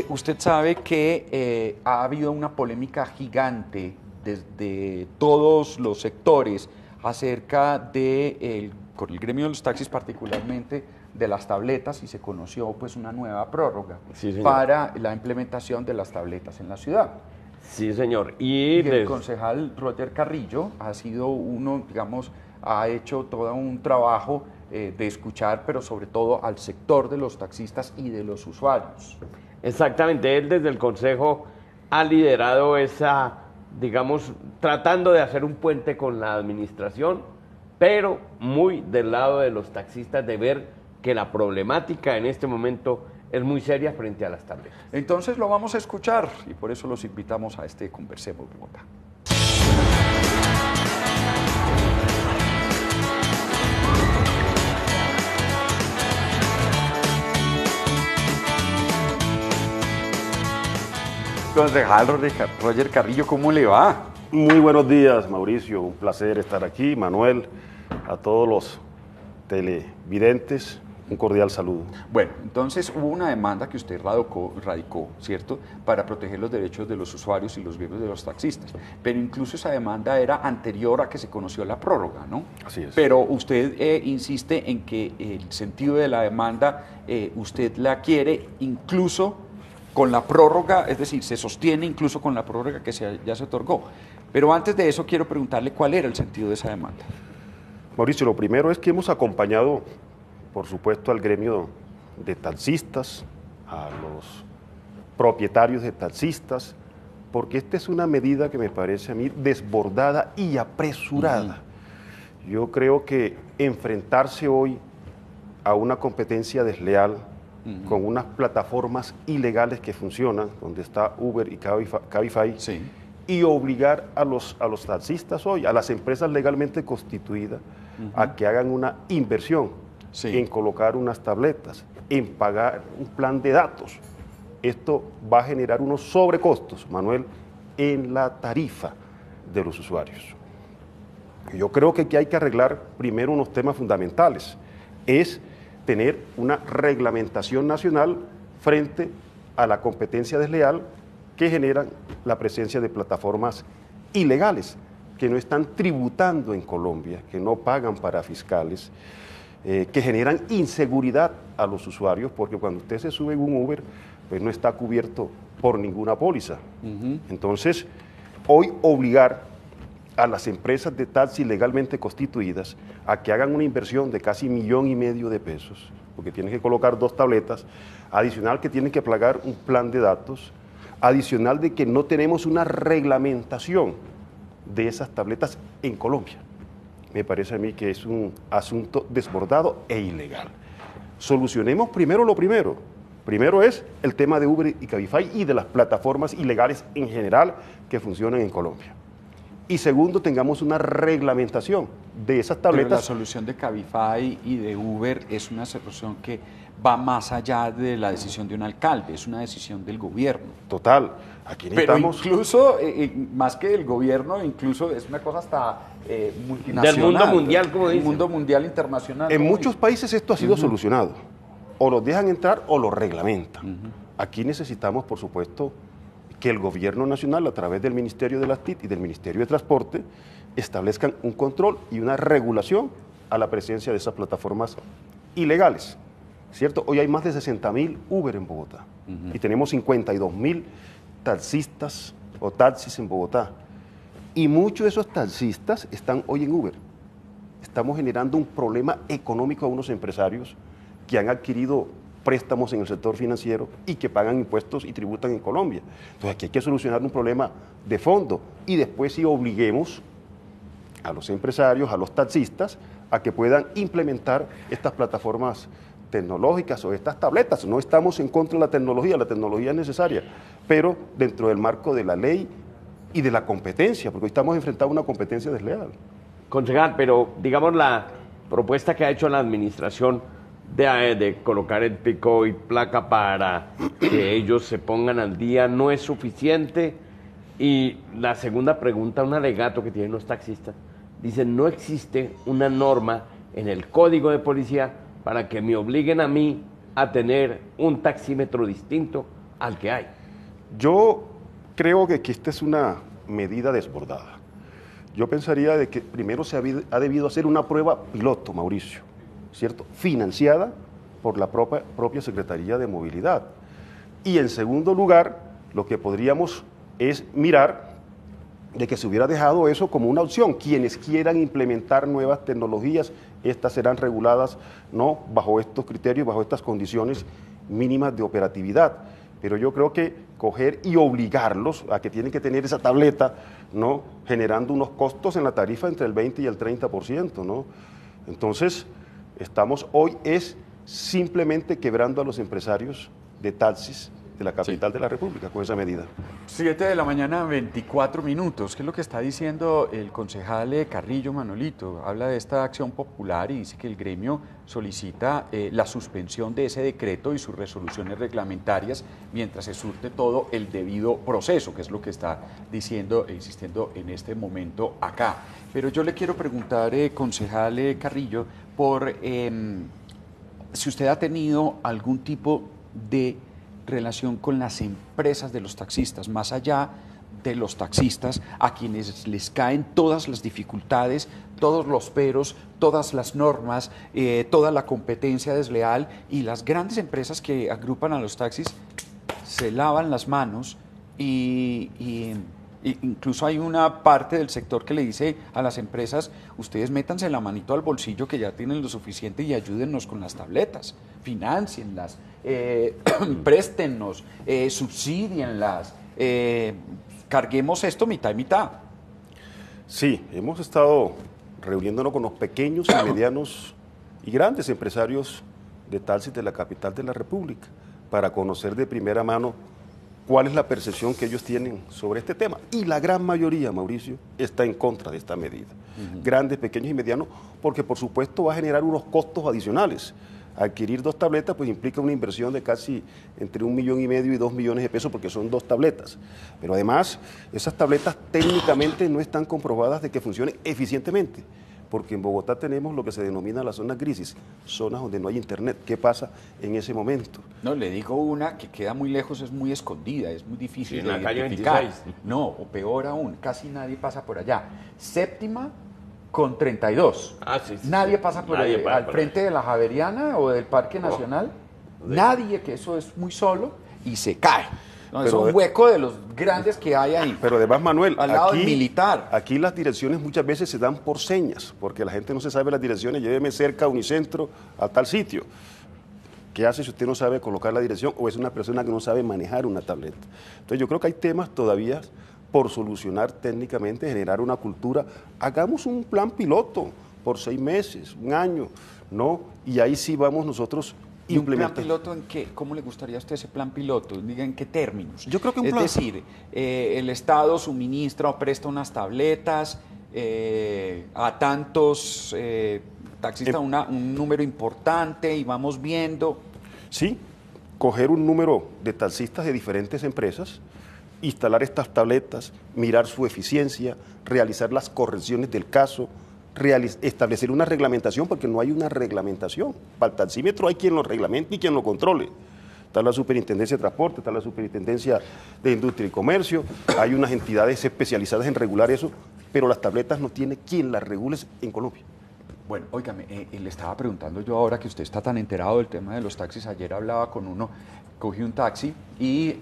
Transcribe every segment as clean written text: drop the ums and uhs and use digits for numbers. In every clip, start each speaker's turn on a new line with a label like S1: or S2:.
S1: Usted sabe que ha habido una polémica gigante desde todos los sectores acerca de, con el gremio de los taxis particularmente, de las tabletas, y se conoció pues una nueva prórroga para la implementación de las tabletas en la ciudad.
S2: Sí, señor.
S1: Y el concejal Roger Carrillo ha sido uno, digamos, ha hecho todo un trabajo de escuchar, pero sobre todo al sector de los taxistas y de los usuarios.
S2: Exactamente, él desde el Consejo ha liderado esa, digamos, tratando de hacer un puente con la administración, pero muy del lado de los taxistas, de ver que la problemática en este momento es muy seria frente a las tabletas.
S1: Entonces lo vamos a escuchar y por eso los invitamos a este Conversemos Bogotá. Concejal Roger Carrillo, ¿cómo le va?
S3: Muy buenos días, Mauricio. Un placer estar aquí. Manuel, a todos los televidentes, un cordial saludo.
S1: Bueno, entonces hubo una demanda que usted radicó, ¿cierto?, para proteger los derechos de los usuarios y los bienes de los taxistas. Pero incluso esa demanda era anterior a que se conoció la prórroga, ¿no?
S3: Así es.
S1: Pero usted insiste en que el sentido de la demanda usted la quiere incluso con la prórroga, es decir, se sostiene incluso con la prórroga que ya se otorgó. Pero antes de eso quiero preguntarle cuál era el sentido de esa demanda.
S3: Mauricio, lo primero es que hemos acompañado, por supuesto, al gremio de taxistas, a los propietarios de taxistas, porque esta es una medida que me parece a mí desbordada y apresurada. Yo creo que enfrentarse hoy a una competencia desleal con unas plataformas ilegales que funcionan, donde está Uber y Cabify, y obligar a los taxistas hoy, a las empresas legalmente constituidas, a que hagan una inversión en colocar unas tabletas, en pagar un plan de datos. Esto va a generar unos sobrecostos, Manuel, en la tarifa de los usuarios. Yo creo que aquí hay que arreglar primero unos temas fundamentales. Es tener una reglamentación nacional frente a la competencia desleal que generan la presencia de plataformas ilegales, que no están tributando en Colombia, que no pagan para fiscales, que generan inseguridad a los usuarios, porque cuando usted se sube en un Uber, pues no está cubierto por ninguna póliza. Entonces, hoy obligar a las empresas de taxi legalmente constituidas a que hagan una inversión de casi $1,5 millones de pesos, porque tienen que colocar 2 tabletas, adicional que tienen que pagar un plan de datos, adicional de que no tenemos una reglamentación de esas tabletas en Colombia. Me parece a mí que es un asunto desbordado e ilegal. Solucionemos primero lo primero. Primero es el tema de Uber y Cabify y de las plataformas ilegales en general que funcionan en Colombia. Y segundo, tengamos una reglamentación de esas tabletas.
S1: Pero la solución de Cabify y de Uber es una solución que va más allá de la decisión de un alcalde, es una decisión del gobierno.
S3: Total. Aquí necesitamos...
S1: Pero incluso, más que del gobierno, incluso es una cosa hasta multinacional.
S2: Del mundo mundial, como dicen.
S1: Del mundo mundial, internacional.
S3: En muchos países esto ha sido solucionado. O los dejan entrar o los reglamentan. Aquí necesitamos, por supuesto, que el gobierno nacional, a través del Ministerio de las TIC y del Ministerio de Transporte, establezcan un control y una regulación a la presencia de esas plataformas ilegales, ¿cierto? Hoy hay más de 60.000 Uber en Bogotá y tenemos 52.000 taxistas o taxis en Bogotá. Y muchos de esos taxistas están hoy en Uber. Estamos generando un problema económico a unos empresarios que han adquirido préstamos en el sector financiero y que pagan impuestos y tributan en Colombia. Entonces aquí hay que solucionar un problema de fondo y después sí obliguemos a los empresarios, a los taxistas, a que puedan implementar estas plataformas tecnológicas o estas tabletas. No estamos en contra de la tecnología es necesaria, pero dentro del marco de la ley y de la competencia, porque hoy estamos enfrentando una competencia desleal.
S2: Concejal, pero digamos la propuesta que ha hecho la administración de colocar el pico y placa para que ellos se pongan al día no es suficiente. Y la segunda pregunta, un alegato que tienen los taxistas, dicen no existe una norma en el código de policía para que me obliguen a mí a tener un taxímetro distinto al que hay.
S3: Yo creo que esta es una medida desbordada. Yo pensaría de que primero ha debido hacer una prueba piloto, Mauricio, ¿cierto? Financiada por la propia Secretaría de Movilidad. Y en segundo lugar, lo que podríamos es mirar de que se hubiera dejado eso como una opción. Quienes quieran implementar nuevas tecnologías, estas serán reguladas, ¿no?, bajo estos criterios, bajo estas condiciones mínimas de operatividad. Pero yo creo que coger y obligarlos a que tienen que tener esa tableta, ¿no?, generando unos costos en la tarifa entre el 20 y el 30%, ¿no? Entonces, estamos hoy simplemente quebrando a los empresarios de taxis de la capital de la República con esa medida.
S1: 7 de la mañana, 24 minutos. ¿Qué es lo que está diciendo el concejal Carrillo, Manolito? Habla de esta acción popular y dice que el gremio solicita la suspensión de ese decreto y sus resoluciones reglamentarias mientras se surte todo el debido proceso, que es lo que está diciendo e insistiendo en este momento acá. Pero yo le quiero preguntar, concejal Carrillo, por si usted ha tenido algún tipo de relación con las empresas de los taxistas, más allá de los taxistas, a quienes les caen todas las dificultades, todos los peros, todas las normas, toda la competencia desleal, y las grandes empresas que agrupan a los taxis se lavan las manos y incluso hay una parte del sector que le dice a las empresas: ustedes métanse la manito al bolsillo que ya tienen lo suficiente y ayúdennos con las tabletas, financienlas, préstennos, subsidienlas, carguemos esto mitad y mitad.
S3: Sí, hemos estado reuniéndonos con los pequeños y medianos y grandes empresarios de taxis de la capital de la República para conocer de primera mano cuál es la percepción que ellos tienen sobre este tema. Y la gran mayoría, Mauricio, está en contra de esta medida. Grandes, pequeños y medianos, porque por supuesto va a generar unos costos adicionales. Adquirir 2 tabletas pues implica una inversión de casi entre 1,5 millones y 2 millones de pesos, porque son 2 tabletas. Pero además, esas tabletas técnicamente no están comprobadas de que funcionen eficientemente, porque en Bogotá tenemos lo que se denomina las zonas grises, zonas donde no hay internet. ¿Qué pasa en ese momento?
S1: No, le digo una que queda muy lejos, es muy escondida, es muy difícil
S2: en
S1: de
S2: la calle
S1: identificar.
S2: 26.
S1: No, o peor aún, casi nadie pasa por allá. Séptima con 32.
S2: Sí.
S1: Nadie pasa por
S2: Nadie pasa
S1: al
S2: por
S1: frente de la Javeriana o del Parque Nacional. Nadie, que eso es muy solo, y se cae. No, es un hueco de los grandes que hay ahí.
S3: Pero además, Manuel,
S1: al lado del militar.
S3: Aquí las direcciones muchas veces se dan por señas, porque la gente no se sabe las direcciones. Lléveme cerca a Unicentro, a tal sitio. ¿Qué hace si usted no sabe colocar la dirección o es una persona que no sabe manejar una tableta? Entonces yo creo que hay temas todavía por solucionar técnicamente, generar una cultura. Hagamos un plan piloto por 6 meses, 1 año, ¿no? Y ahí sí vamos nosotros
S1: ¿Y un plan piloto en qué? ¿Cómo le gustaría a usted ese plan piloto? Diga, ¿en qué términos?
S3: Yo creo que un
S1: plan... Es decir, el Estado suministra o presta unas tabletas a tantos taxistas, un número importante, y vamos viendo.
S3: Sí, coger un número de taxistas de diferentes empresas, instalar estas tabletas, mirar su eficiencia, realizar las correcciones del caso, establecer una reglamentación, porque no hay una reglamentación. Para el taxímetro hay quien lo reglamente y quien lo controle. Está la Superintendencia de Transporte, está la Superintendencia de Industria y Comercio, hay unas entidades especializadas en regular eso, pero las tabletas no tiene quien las regule en Colombia.
S1: Bueno, óigame, le estaba preguntando yo, ahora que usted está tan enterado del tema de los taxis. Ayer hablaba con uno, cogí un taxi y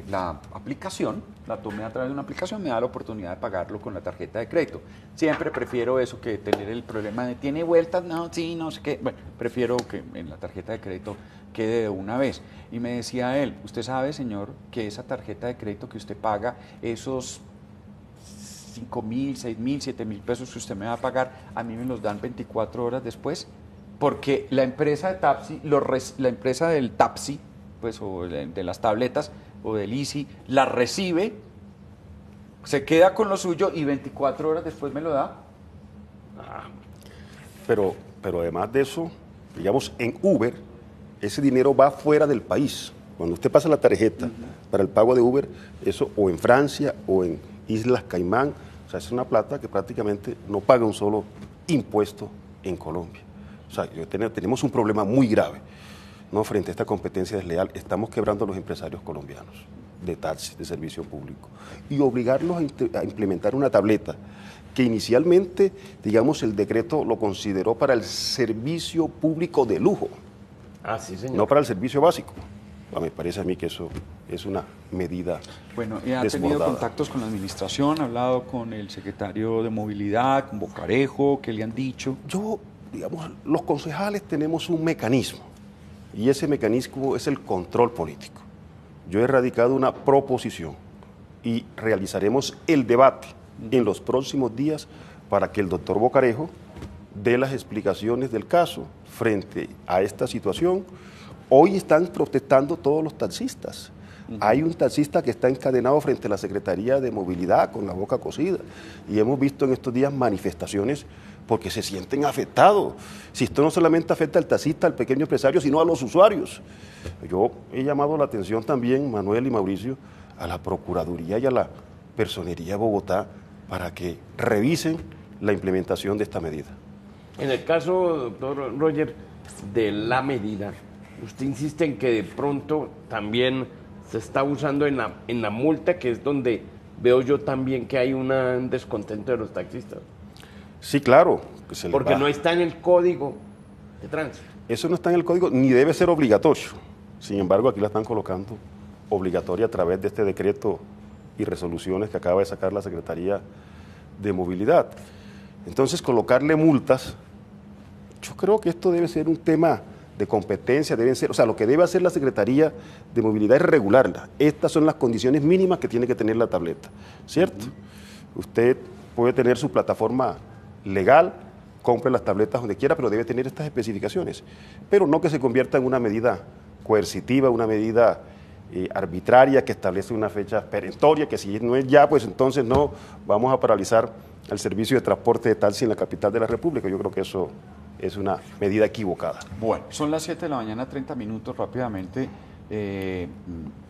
S1: la aplicación, la tomé a través de una aplicación, me da la oportunidad de pagarlo con la tarjeta de crédito. Siempre prefiero eso que tener el problema de tiene vueltas, no, sí, no sé qué. Bueno, prefiero que en la tarjeta de crédito quede de una vez. Y me decía él: usted sabe, señor, que esa tarjeta de crédito que usted paga, esos 5.000, 6.000, 7.000 pesos que usted me va a pagar, a mí me los dan 24 horas después, porque la empresa de taxi, la empresa del taxi, pues, o de las tabletas o del Easy, la recibe, se queda con lo suyo y 24 horas después me lo da.
S3: Pero además de eso, digamos, en Uber, ese dinero va fuera del país. Cuando usted pasa la tarjeta para el pago de Uber, eso o en Francia o en Islas Caimán, o sea, es una plata que prácticamente no paga un solo impuesto en Colombia. O sea, tenemos un problema muy grave. no, frente a esta competencia desleal, estamos quebrando a los empresarios colombianos de taxis, de servicio público, y obligarlos a implementar una tableta que inicialmente, digamos, el decreto lo consideró para el servicio público de lujo,
S2: Sí, señor.
S3: no para el servicio básico. Me parece a mí que eso es una medida
S1: Bueno, ¿y ha
S3: desbordada.
S1: tenido contactos con la administración? ¿Ha hablado con el secretario de Movilidad, con Bocarejo? ¿Qué le han dicho?
S3: Yo, digamos, los concejales tenemos un mecanismo, y ese mecanismo es el control político. Yo he radicado una proposición y realizaremos el debate en los próximos días para que el doctor Bocarejo dé las explicaciones del caso frente a esta situación. Hoy están protestando todos los taxistas. Hay un taxista que está encadenado frente a la Secretaría de Movilidad con la boca cosida, y hemos visto en estos días manifestaciones porque se sienten afectados. Si esto no solamente afecta al taxista, al pequeño empresario, sino a los usuarios. Yo he llamado la atención también, Manuel y Mauricio, a la Procuraduría y a la Personería de Bogotá para que revisen la implementación de esta medida.
S2: En el caso, doctor Roger, de la medida, usted insiste en que de pronto también se está usando en la multa, que es donde veo yo también que hay un descontento de los taxistas.
S3: Sí, claro. Que se les
S2: Porque
S3: va.
S2: no está en el código de tránsito.
S3: Eso no está en el código ni debe ser obligatorio. Sin embargo, aquí la están colocando obligatoria a través de este decreto y resoluciones que acaba de sacar la Secretaría de Movilidad. Entonces, colocarle multas, yo creo que esto debe ser un tema de competencia, deben ser, o sea, lo que debe hacer la Secretaría de Movilidad es regularla. Estas son las condiciones mínimas que tiene que tener la tableta, ¿cierto? Usted puede tener su plataforma legal, compre las tabletas donde quiera, pero debe tener estas especificaciones. Pero no que se convierta en una medida coercitiva, una medida arbitraria que establece una fecha perentoria, que si no es ya, pues entonces no, vamos a paralizar el servicio de transporte de taxi en la capital de la República. Yo creo que eso es una medida equivocada.
S1: Bueno, son las 7 de la mañana, 30 minutos rápidamente.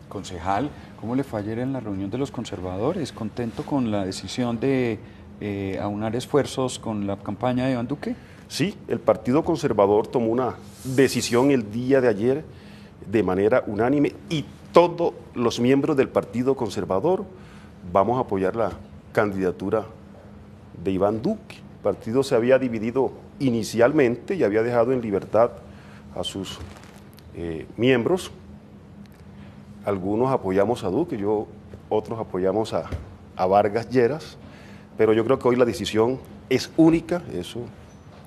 S1: Concejal, ¿cómo le fue ayer en la reunión de los conservadores? ¿Contento con la decisión de aunar esfuerzos con la campaña de Iván Duque?
S3: Sí, el Partido Conservador tomó una decisión el día de ayer de manera unánime y todos los miembros del Partido Conservador vamos a apoyar la candidatura de Iván Duque. El partido se había dividido inicialmente y había dejado en libertad a sus miembros. Algunos apoyamos a Duque, otros apoyamos a Vargas Lleras, pero yo creo que hoy la decisión es única. Eso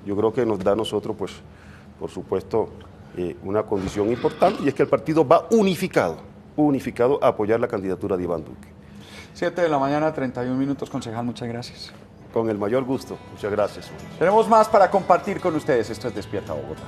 S3: yo creo que nos da a nosotros, pues, por supuesto, una condición importante, y es que el partido va unificado a apoyar la candidatura de Iván Duque.
S1: 7 de la mañana, 31 minutos, concejal, muchas gracias.
S3: Con el mayor gusto, muchas gracias.
S1: Tenemos más para compartir con ustedes. Esto es Despierta Bogotá.